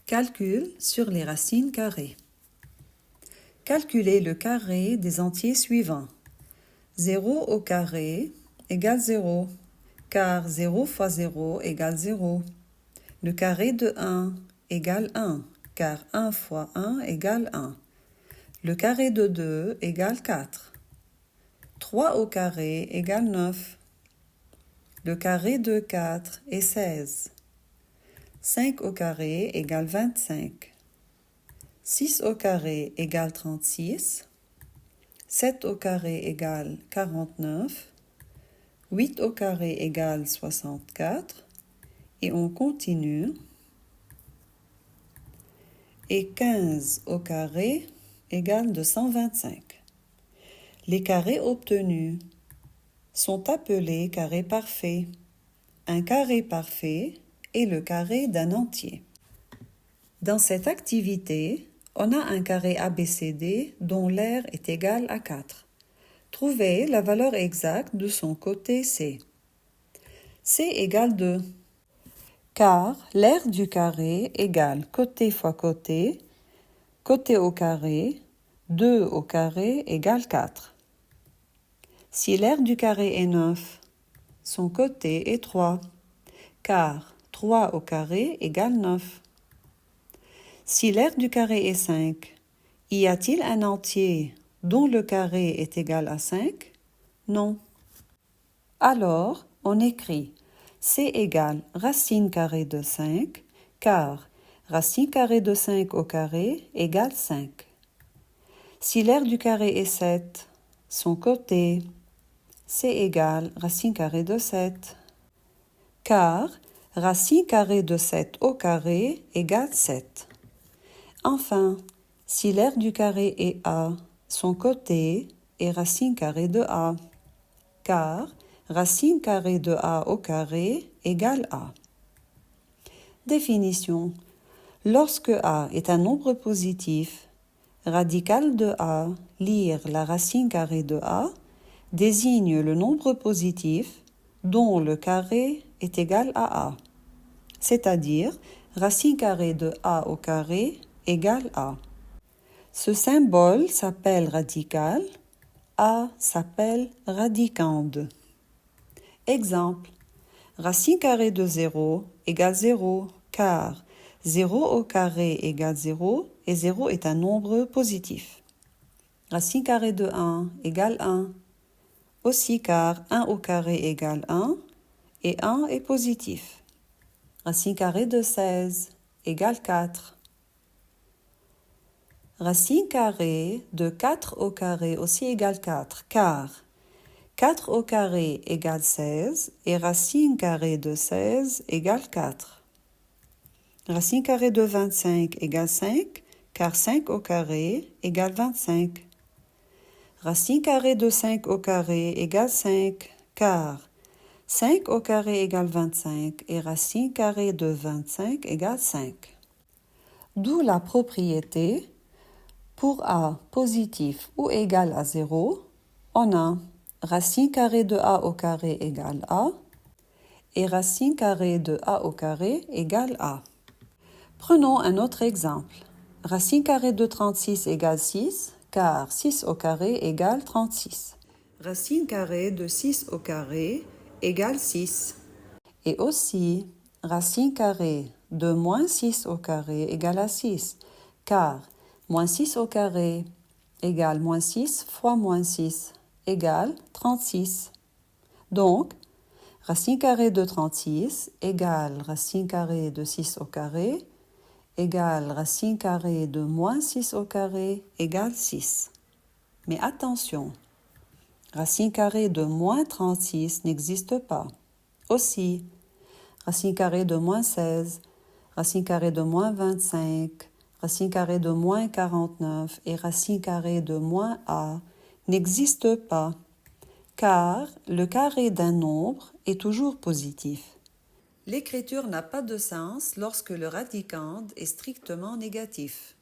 Calcul sur les racines carrées. Calculez le carré des entiers suivants. 0 au carré égale 0, car 0 fois 0 égale 0. Le carré de 1 égale 1, car 1 fois 1 égale 1. Le carré de 2 égale 4. 3 au carré égale 9. Le carré de 4 est 16. 5 au carré égale 25. 6 au carré égale 36. 7 au carré égale 49. 8 au carré égale 64. Et on continue. Et 15 au carré égale 225. Les carrés obtenus sont appelés carrés parfaits. Un carré parfait est le carré d'un entier. Dans cette activité, on a un carré ABCD dont l'aire est égale à 4. Trouvez la valeur exacte de son côté C. C égale 2, car l'aire du carré égale côté fois côté, côté au carré, 2 au carré égale 4. Si l'aire du carré est 9, son côté est 3, car 3 au carré égale 9. Si l'aire du carré est 5, y a-t-il un entier dont le carré est égal à 5? Non. Alors, on écrit C égale racine carrée de 5, car racine carrée de 5 au carré égale 5. Si l'aire du carré est 7, son côté, C égale racine carrée de 7, car racine carrée de 7 au carré égale 7. Enfin, si l'aire du carré est A, son côté est racine carrée de A, car racine carrée de A au carré égale A. Définition. Lorsque A est un nombre positif, radical de A, lire la racine carrée de A, désigne le nombre positif dont le carré est égal à A, c'est-à-dire racine carrée de A au carré égale A. Ce symbole s'appelle radical, A s'appelle radicande. Exemple, racine carrée de 0 égale 0, car 0 au carré égale 0 et 0 est un nombre positif. Racine carrée de 1 égale 1, aussi car 1 au carré égale 1 et 1 est positif. Racine carrée de 16 égale 4. Racine carrée de 4 au carré aussi égale 4, car 4 au carré égale 16 et racine carrée de 16 égale 4. Racine carrée de 25 égale 5, car 5 au carré égale 25. Racine carrée de 5 au carré égale 5, car 5 au carré égale 25 et racine carrée de 25 égale 5. D'où la propriété, pour A positif ou égal à 0, on a racine carrée de A au carré égale A et racine carrée de A au carré égale A. Prenons un autre exemple. Racine carrée de 36 égale 6, car 6 au carré égale 36. Racine carrée de 6 au carré égale 6. Et aussi, racine carrée de moins 6 au carré égale à 6, car moins 6 au carré égale moins 6 fois moins 6 égale 36. Donc, racine carrée de 36 égale racine carrée de 6 au carré égale racine carrée de moins 6 au carré égale 6. Mais attention, racine carrée de moins 36 n'existe pas. Aussi, racine carrée de moins 16, racine carrée de moins 25, racine carrée de moins 49 et racine carrée de moins A n'existent pas, car le carré d'un nombre est toujours positif. L'écriture n'a pas de sens lorsque le radicande est strictement négatif.